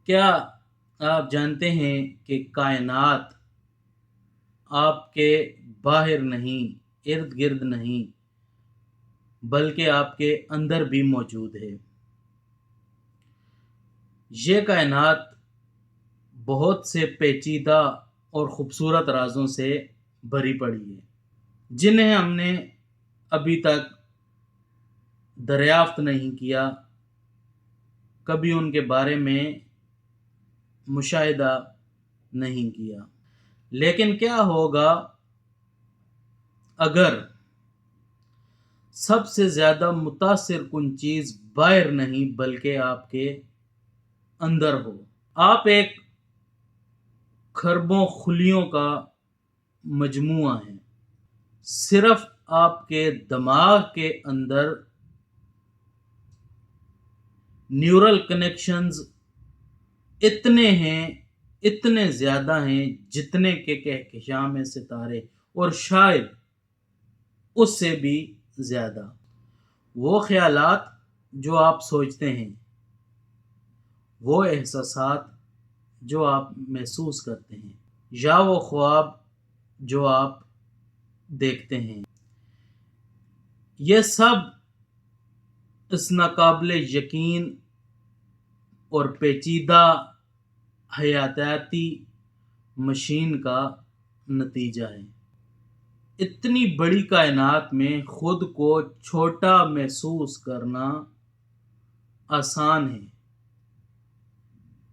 کیا آپ جانتے ہیں کہ کائنات آپ کے باہر نہیں، ارد گرد نہیں، بلکہ آپ کے اندر بھی موجود ہے؟ یہ کائنات بہت سے پیچیدہ اور خوبصورت رازوں سے بھری پڑی ہے، جنہیں ہم نے ابھی تک دریافت نہیں کیا، کبھی ان کے بارے میں مشاہدہ نہیں کیا۔ لیکن کیا ہوگا اگر سب سے زیادہ متاثر کن چیز باہر نہیں بلکہ آپ کے اندر ہو؟ آپ ایک کھربوں خلیوں کا مجموعہ ہیں۔ صرف آپ کے دماغ کے اندر نیورل کنیکشنز اتنے ہیں، اتنے زیادہ ہیں جتنے کہ کہکشاں ستارے، اور شاید اس سے بھی زیادہ۔ وہ خیالات جو آپ سوچتے ہیں، وہ احساسات جو آپ محسوس کرتے ہیں، یا وہ خواب جو آپ دیکھتے ہیں، یہ سب اس ناقابل یقین اور پیچیدہ حیاتیاتی مشین کا نتیجہ ہے۔ اتنی بڑی کائنات میں خود کو چھوٹا محسوس کرنا آسان ہے۔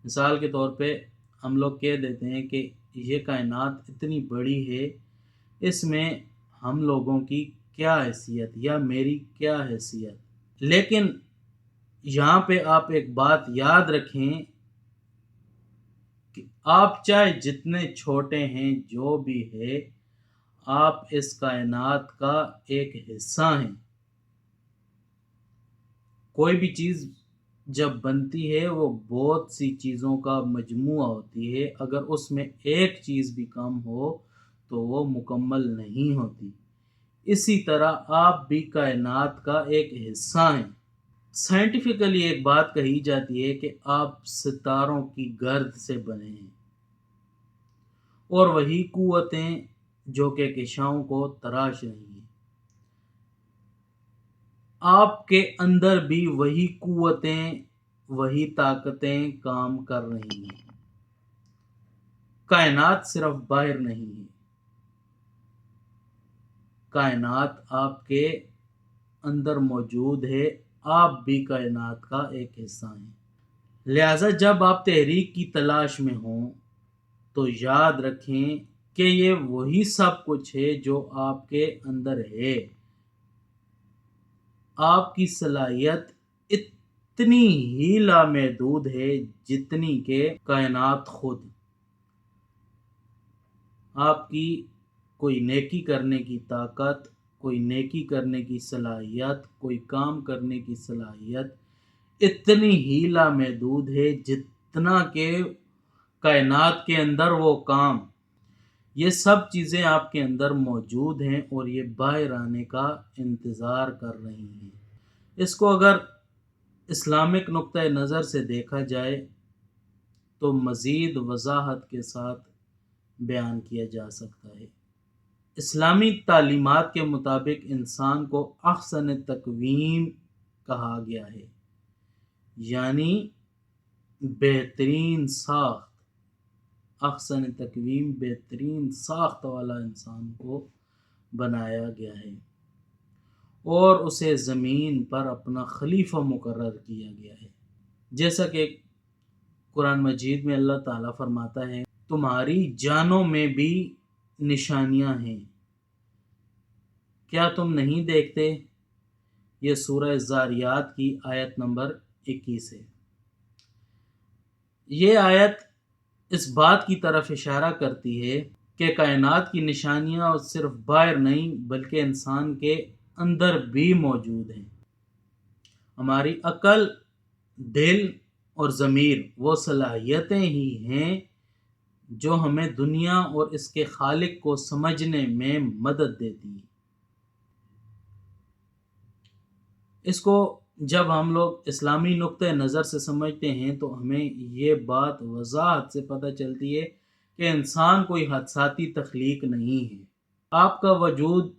مثال کے طور پہ ہم لوگ کہہ دیتے ہیں کہ یہ کائنات اتنی بڑی ہے، اس میں ہم لوگوں کی کیا حیثیت یا میری کیا حیثیت؟ لیکن یہاں پہ آپ ایک بات یاد رکھیں کہ آپ چاہے جتنے چھوٹے ہیں، جو بھی ہے، آپ اس کائنات کا ایک حصہ ہیں۔ کوئی بھی چیز جب بنتی ہے وہ بہت سی چیزوں کا مجموعہ ہوتی ہے، اگر اس میں ایک چیز بھی کم ہو تو وہ مکمل نہیں ہوتی۔ اسی طرح آپ بھی کائنات کا ایک حصہ ہیں۔ سائنٹیفکلی ایک بات کہی جاتی ہے کہ آپ ستاروں کی گرد سے بنے ہیں، اور وہی قوتیں جو کہ کہکشاؤں کو تراش رہی ہیں، آپ کے اندر بھی وہی قوتیں، وہی طاقتیں کام کر رہی ہیں۔ کائنات صرف باہر نہیں ہے، کائنات آپ کے اندر موجود ہے، آپ بھی کائنات کا ایک حصہ ہیں۔ لہذا جب آپ تحریک کی تلاش میں ہوں تو یاد رکھیں کہ یہ وہی سب کچھ ہے جو آپ کے اندر ہے۔ آپ کی صلاحیت اتنی ہی لامحدود ہے جتنی کہ کائنات خود۔ آپ کی کوئی نیکی کرنے کی طاقت، کوئی نیکی کرنے کی صلاحیت، کوئی کام کرنے کی صلاحیت اتنی ہی لامحدود ہے جتنا کہ کائنات کے اندر وہ کام۔ یہ سب چیزیں آپ کے اندر موجود ہیں اور یہ باہر آنے کا انتظار کر رہی ہیں۔ اس کو اگر اسلامک نقطۂ نظر سے دیکھا جائے تو مزید وضاحت کے ساتھ بیان کیا جا سکتا ہے۔ اسلامی تعلیمات کے مطابق انسان کو احسن تقویم کہا گیا ہے، یعنی بہترین ساخت۔ احسن تقویم، بہترین ساخت والا انسان کو بنایا گیا ہے، اور اسے زمین پر اپنا خلیفہ مقرر کیا گیا ہے۔ جیسا کہ قرآن مجید میں اللہ تعالیٰ فرماتا ہے، تمہاری جانوں میں بھی نشانیاں ہیں، کیا تم نہیں دیکھتے؟ یہ سورہ زاریات کی آیت نمبر 21 ہے۔ یہ آیت اس بات کی طرف اشارہ کرتی ہے کہ کائنات کی نشانیاں صرف باہر نہیں بلکہ انسان کے اندر بھی موجود ہیں۔ ہماری عقل، دل اور ضمیر وہ صلاحیتیں ہی ہیں جو ہمیں دنیا اور اس کے خالق کو سمجھنے میں مدد دیتی ہیں۔ اس کو جب ہم لوگ اسلامی نقطۂ نظر سے سمجھتے ہیں تو ہمیں یہ بات وضاحت سے پتہ چلتی ہے کہ انسان کوئی حادثاتی تخلیق نہیں ہے، آپ کا وجود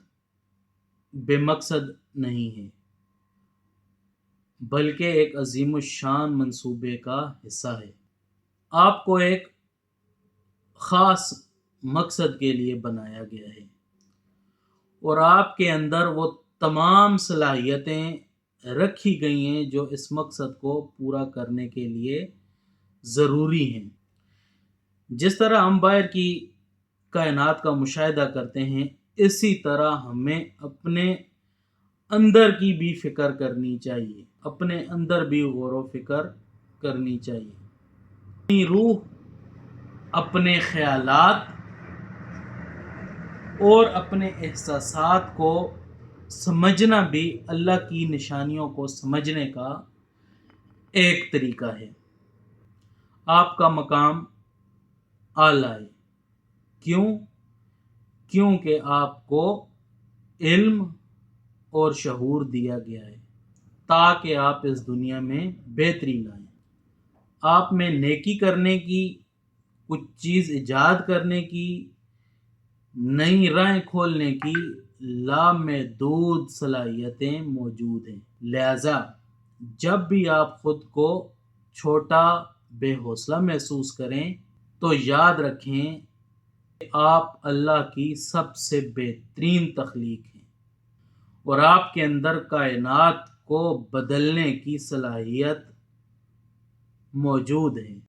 بے مقصد نہیں ہے، بلکہ ایک عظیم الشان منصوبے کا حصہ ہے۔ آپ کو ایک خاص مقصد کے لیے بنایا گیا ہے اور آپ کے اندر وہ تمام صلاحیتیں رکھی گئی ہیں جو اس مقصد کو پورا کرنے کے لیے ضروری ہیں۔ جس طرح ہم باہر کی کائنات کا مشاہدہ کرتے ہیں، اسی طرح ہمیں اپنے اندر کی بھی فکر کرنی چاہیے، اپنے اندر بھی غور و فکر کرنی چاہیے۔ اپنی روح، اپنے خیالات اور اپنے احساسات کو سمجھنا بھی اللہ کی نشانیوں کو سمجھنے کا ایک طریقہ ہے۔ آپ کا مقام اعلیٰ ہے۔ کیوں؟ کیونکہ آپ کو علم اور شعور دیا گیا ہے تاکہ آپ اس دنیا میں بہتری لائیں، آپ میں نیکی کرنے کی، کچھ چیز ایجاد کرنے کی، نئی راہیں کھولنے کی لامحدود صلاحیتیں موجود ہیں۔ لہذا جب بھی آپ خود کو چھوٹا، بے حوصلہ محسوس کریں تو یاد رکھیں کہ آپ اللہ کی سب سے بہترین تخلیق ہیں اور آپ کے اندر کائنات کو بدلنے کی صلاحیت موجود ہے۔